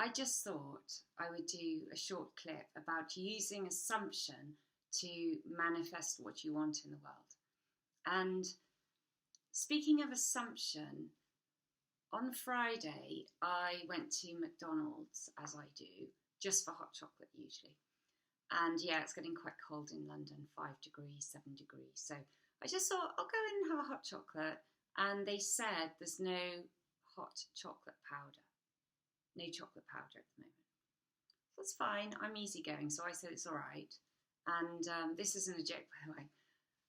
I just thought I would do a short clip about using assumption to manifest what you want in the world. And speaking of assumption, on Friday I went to McDonald's, as I do, just for hot chocolate usually. And yeah, it's getting quite cold in London, 5 degrees, 7 degrees. So I just thought I'll go in and have a hot chocolate. And they said there's no hot chocolate powder. No chocolate powder at the moment. So that's fine, I'm easygoing, so I said it's all right. And this isn't a joke, by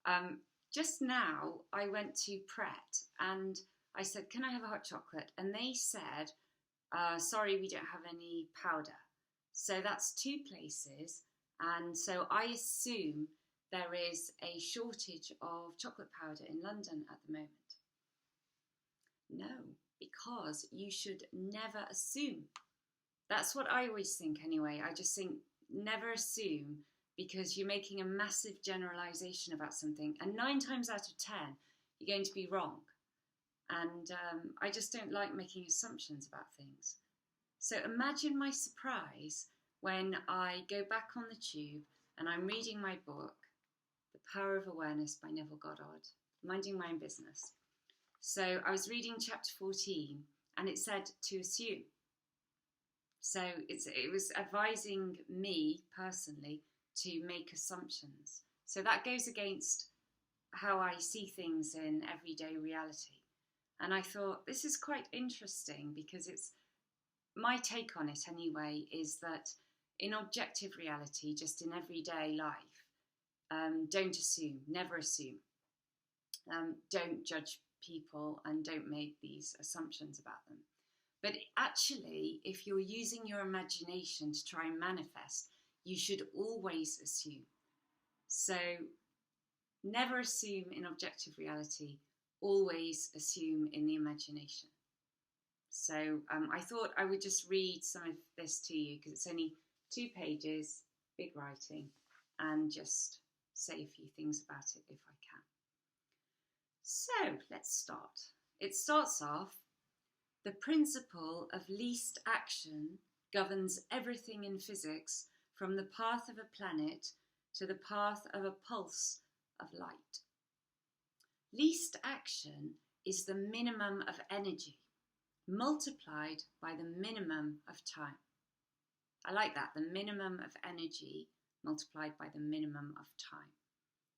the way. Just now, I went to Pret and I said, can I have a hot chocolate? And they said, sorry, we don't have any powder. So that's 2 places. And so I assume there is a shortage of chocolate powder in London at the moment. No, because you should never assume. That's what I always think anyway. I just think never assume, because you're making a massive generalization about something, and 9 times out of 10 you're going to be wrong. And I just don't like making assumptions about things. So imagine my surprise when I go back on the tube and I'm reading my book, The Power of Awareness by Neville Goddard, minding my own business. So I was reading chapter 14 and it said to assume. So it was advising me personally to make assumptions. So that goes against how I see things in everyday reality. And I thought this is quite interesting, because it's my take on it anyway, is that in objective reality, just in everyday life, don't assume, never assume. Don't judge people and don't make these assumptions about them. But actually, if you're using your imagination to try and manifest, you should always assume. So never assume in objective reality, always assume in the imagination. So I thought I would just read some of this to you, because it's only 2 pages, big writing, and just say a few things about it if I can. So let's start. It starts off, the principle of least action governs everything in physics, from the path of a planet to the path of a pulse of light. Least action is the minimum of energy multiplied by the minimum of time. I like that, the minimum of energy multiplied by the minimum of time.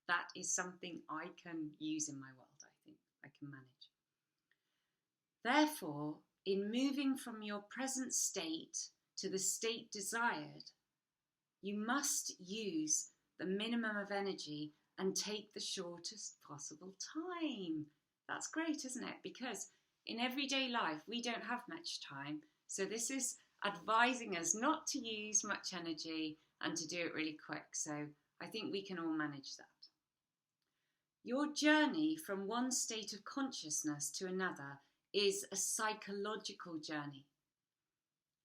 That is something I can use in my world, I think I can manage. Therefore, in moving from your present state to the state desired, you must use the minimum of energy and take the shortest possible time. That's great, isn't it? Because in everyday life, we don't have much time. So this is advising us not to use much energy and to do it really quick. So I think we can all manage that. Your journey from one state of consciousness to another is a psychological journey.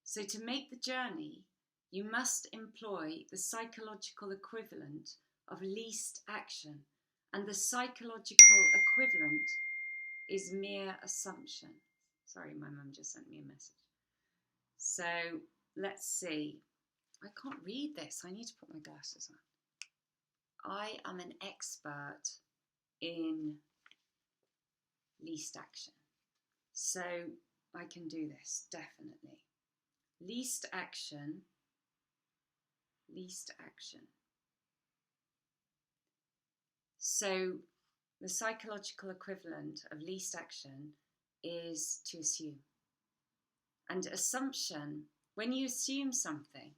So to make the journey, you must employ the psychological equivalent of least action, and the psychological equivalent is mere assumption. Sorry, my mum just sent me a message. So let's see. I can't read this. I need to put my glasses on. I am an expert in least action, so I can do this, definitely. Least action. Least action. So the psychological equivalent of least action is to assume. And assumption, when you assume something,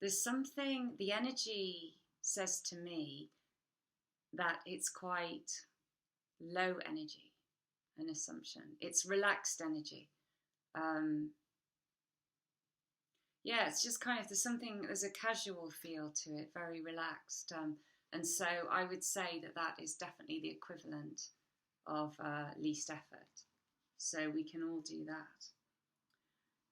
there's something, the energy says to me that it's quite low energy, an assumption. It's relaxed energy. Yeah, it's just kind of, there's a casual feel to it, very relaxed. And so I would say that that is definitely the equivalent of least effort. So we can all do that.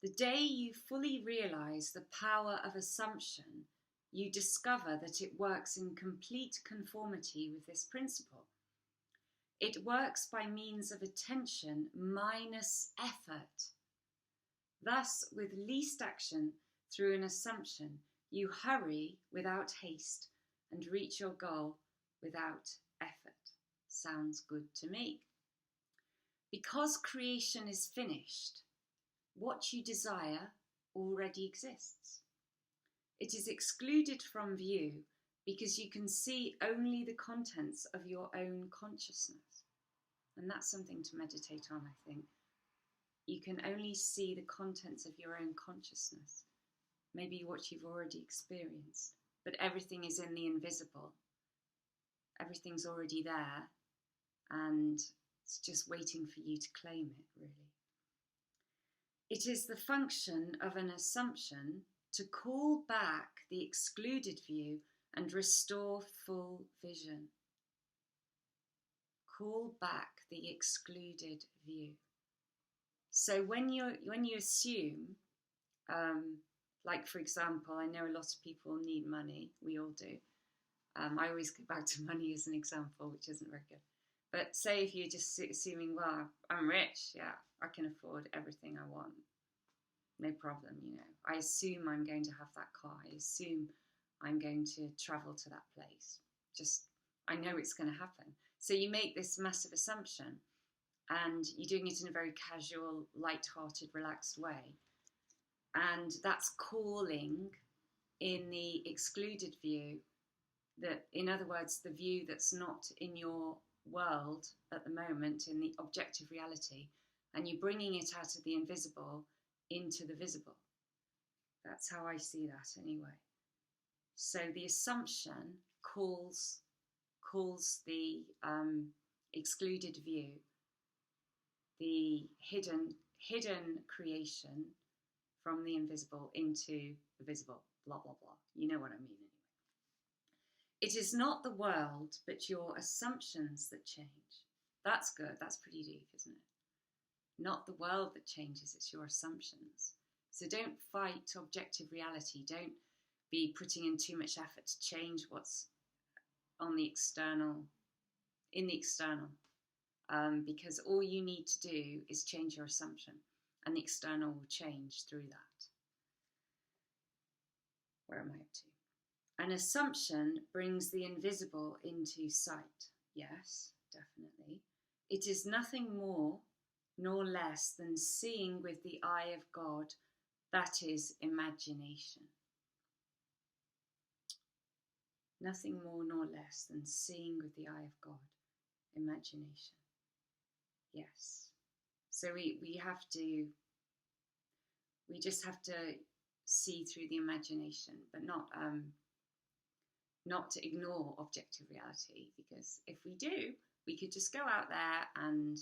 The day you fully realise the power of assumption, you discover that it works in complete conformity with this principle. It works by means of attention minus effort. Thus, with least action through an assumption, you hurry without haste and reach your goal without effort. Sounds good to me. Because creation is finished, what you desire already exists. It is excluded from view because you can see only the contents of your own consciousness. And that's something to meditate on, I think. You can only see the contents of your own consciousness, maybe what you've already experienced, but everything is in the invisible. Everything's already there, and it's just waiting for you to claim it, really. It is the function of an assumption to call back the excluded view and restore full vision. Call back the excluded view. So when you assume, like for example, I know a lot of people need money. We all do. I always go back to money as an example, which isn't very good. But say if you're just assuming, well, I'm rich, yeah, I can afford everything I want. No problem, you know. I assume I'm going to have that car. I assume I'm going to travel to that place. Just, I know it's going to happen. So you make this massive assumption, and you're doing it in a very casual, light-hearted, relaxed way. And that's calling in the excluded view, that, in other words, the view that's not in your world at the moment, in the objective reality, and you're bringing it out of the invisible into the visible. That's how I see that anyway. So the assumption calls the excluded view, the hidden creation from the invisible into the visible, blah, blah, blah. You know what I mean anyway. It is not the world, but your assumptions that change. That's good. That's pretty deep, isn't it? Not the world that changes, it's your assumptions. So don't fight objective reality. Don't be putting in too much effort to change what's on the external, because all you need to do is change your assumption, and the external will change through that. Where am I up to? An assumption brings the invisible into sight. Yes, definitely. It is nothing more nor less than seeing with the eye of God, that is imagination. Nothing more nor less than seeing with the eye of God, imagination. Yes. So we just have to see through the imagination, but not to ignore objective reality, because if we do, we could just go out there and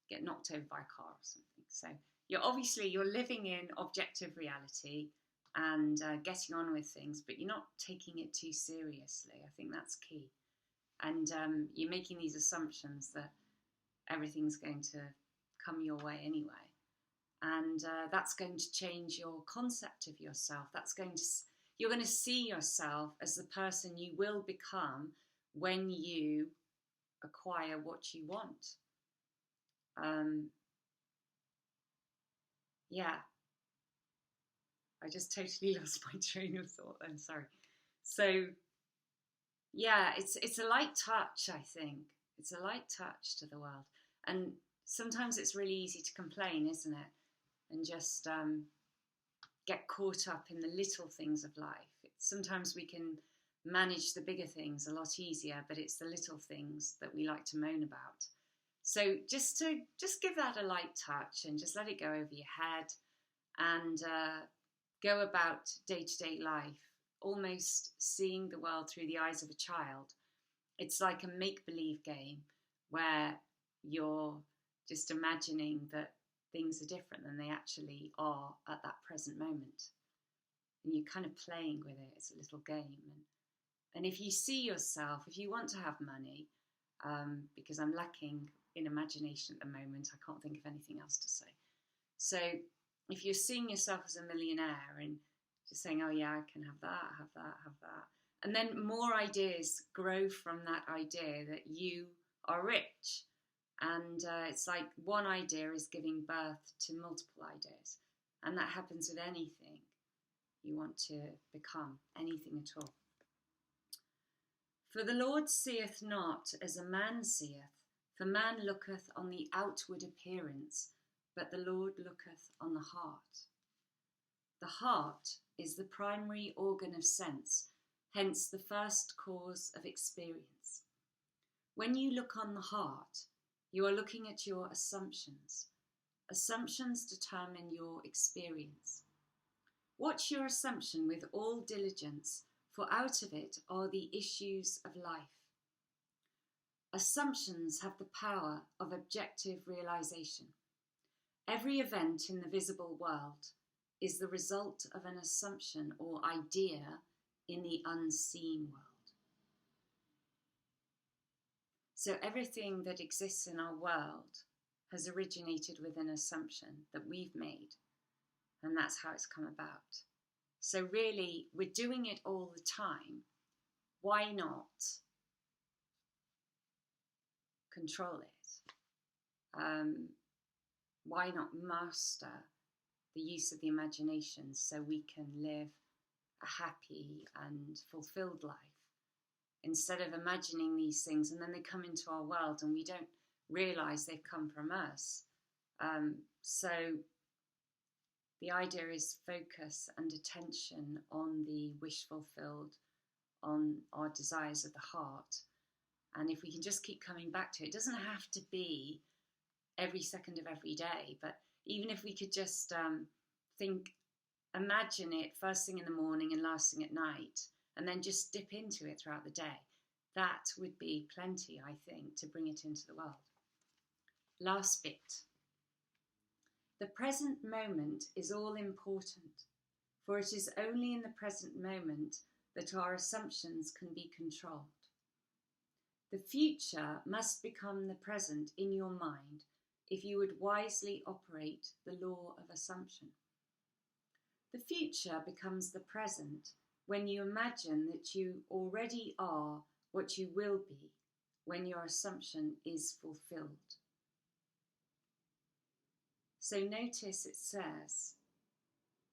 get knocked over by a car or something. So you're living in objective reality and getting on with things, but you're not taking it too seriously. I think that's key. And you're making these assumptions that everything's going to come your way anyway. And that's going to change your concept of yourself. You're going to see yourself as the person you will become when you acquire what you want. Yeah. I just totally lost my train of thought then, sorry. So, yeah, it's a light touch, I think. It's a light touch to the world. And sometimes it's really easy to complain, isn't it? And just get caught up in the little things of life. Sometimes we can manage the bigger things a lot easier, but it's the little things that we like to moan about. So just give that a light touch and just let it go over your head and go about day-to-day life, almost seeing the world through the eyes of a child. It's like a make-believe game where you're just imagining that things are different than they actually are at that present moment. And you're kind of playing with it. It's a little game. And if you see yourself, if you want to have money, because I'm lacking in imagination at the moment, I can't think of anything else to say. So if you're seeing yourself as a millionaire and just saying, oh yeah, I can have that, have that, have that. And then more ideas grow from that idea that you are rich. And it's like one idea is giving birth to multiple ideas. And that happens with anything you want to become, anything at all. For the Lord seeth not as a man seeth, for man looketh on the outward appearance, but the Lord looketh on the heart. The heart is the primary organ of sense, hence the first cause of experience. When you look on the heart, you are looking at your assumptions. Assumptions determine your experience. Watch your assumption with all diligence, for out of it are the issues of life. Assumptions have the power of objective realization. Every event in the visible world is the result of an assumption or idea in the unseen world. So everything that exists in our world has originated with an assumption that we've made, and that's how it's come about. So really, we're doing it all the time. Why not control it? Why not master the use of the imagination so we can live a happy and fulfilled life, instead of imagining these things and then they come into our world and we don't realize they've come from us. So the idea is focus and attention on the wish fulfilled, on our desires of the heart. And if we can just keep coming back to it, it doesn't have to be every second of every day, but even if we could just imagine it first thing in the morning and last thing at night, and then just dip into it throughout the day, that would be plenty, I think, to bring it into the world. Last bit. The present moment is all important, for it is only in the present moment that our assumptions can be controlled. The future must become the present in your mind if you would wisely operate the law of assumption. The future becomes the present when you imagine that you already are what you will be when your assumption is fulfilled. So notice it says,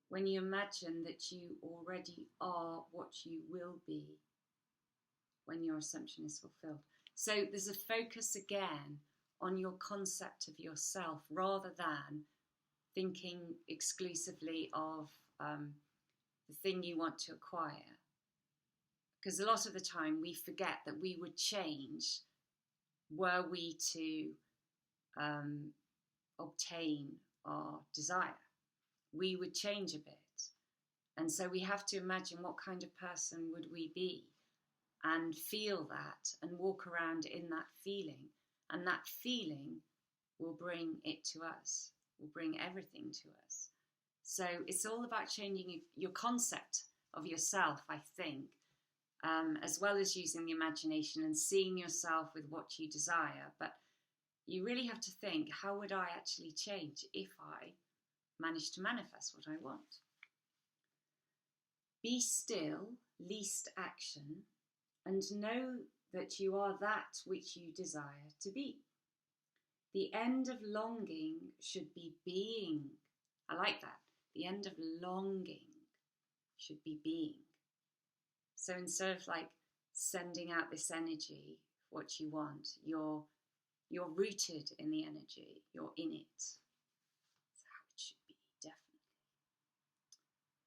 when you imagine that you already are what you will be when your assumption is fulfilled. So there's a focus again on your concept of yourself rather than thinking exclusively of the thing you want to acquire. Because a lot of the time we forget that we would change were we to obtain our desire. We would change a bit. And so we have to imagine what kind of person would we be and feel that and walk around in that feeling. And that feeling will bring it to us, will bring everything to us. So it's all about changing your concept of yourself, I think, as well as using the imagination and seeing yourself with what you desire. But you really have to think, how would I actually change if I managed to manifest what I want? Be still, least action, and know that you are that which you desire to be. The end of longing should be being. I like that. The end of longing should be being. So instead of like sending out this energy, what you want, you're rooted in the energy. You're in it. That's how it should be, definitely.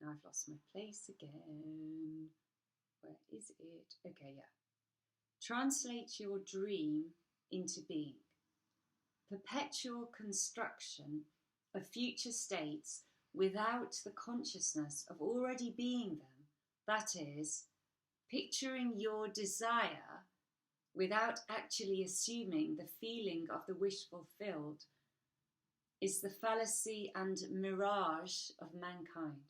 Now I've lost my place again. Where is it? Okay, yeah. Translate your dream into being. Perpetual construction of future states without the consciousness of already being them, that is, picturing your desire without actually assuming the feeling of the wish fulfilled, is the fallacy and mirage of mankind.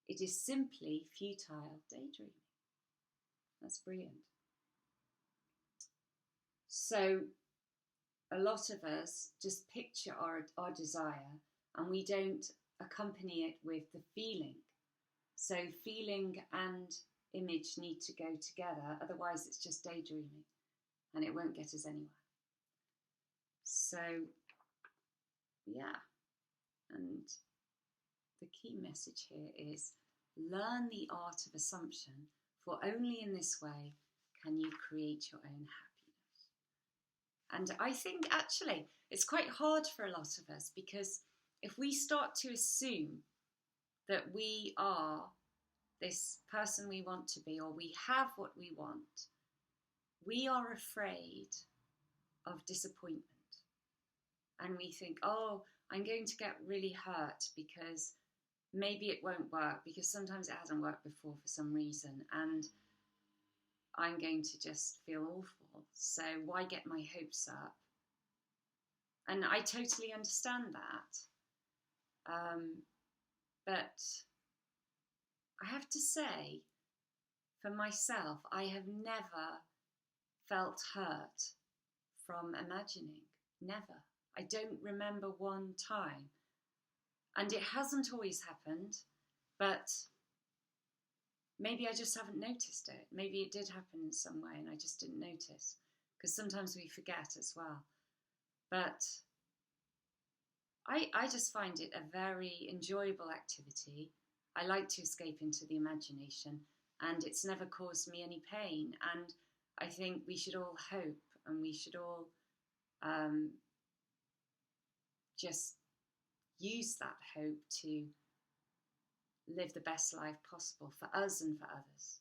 It is simply futile daydreaming. That's brilliant. So a lot of us just picture our desire and we don't accompany it with the feeling. So feeling and image need to go together, otherwise it's just daydreaming and it won't get us anywhere. So yeah, and the key message here is learn the art of assumption, for only in this way can you create your own happiness. And I think actually it's quite hard for a lot of us, because if we start to assume that we are this person we want to be, or we have what we want, we are afraid of disappointment. And we think, oh, I'm going to get really hurt because maybe it won't work, because sometimes it hasn't worked before for some reason, and I'm going to just feel awful. So why get my hopes up? And I totally understand that. But I have to say, for myself, I have never felt hurt from imagining. Never. I don't remember one time. And it hasn't always happened, but maybe I just haven't noticed it. Maybe it did happen in some way and I just didn't notice, because sometimes we forget as well. But I just find it a very enjoyable activity. I like to escape into the imagination, and it's never caused me any pain. And I think we should all hope, and we should all just use that hope to live the best life possible for us and for others.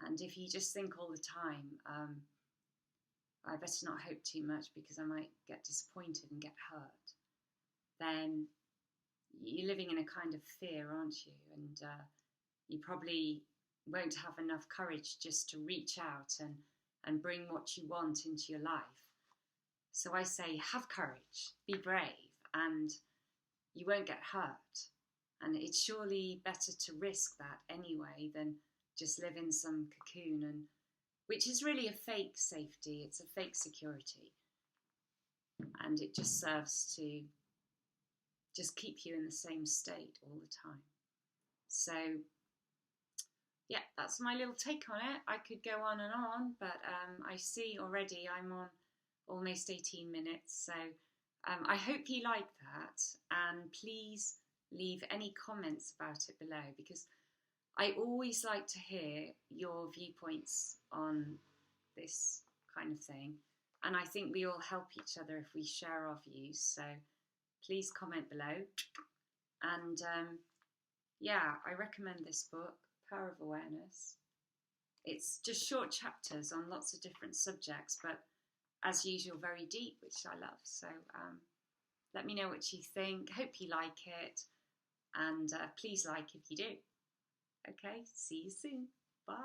And if you just think all the time, I better not hope too much because I might get disappointed and get hurt, then you're living in a kind of fear, aren't you? And you probably won't have enough courage just to reach out and bring what you want into your life. So I say, have courage, be brave, and you won't get hurt. And it's surely better to risk that anyway than just live in some cocoon, and which is really a fake safety. It's a fake security. And it just serves to just keep you in the same state all the time. So, yeah, that's my little take on it. I could go on and on, but I see already I'm on almost 18 minutes. So I hope you like that. And please leave any comments about it below, because I always like to hear your viewpoints on this kind of thing. And I think we all help each other if we share our views. So please comment below. And yeah, I recommend this book, Power of Awareness. It's just short chapters on lots of different subjects, but as usual, very deep, which I love. So let me know what you think. Hope you like it. And please like if you do. Okay, see you soon. Bye.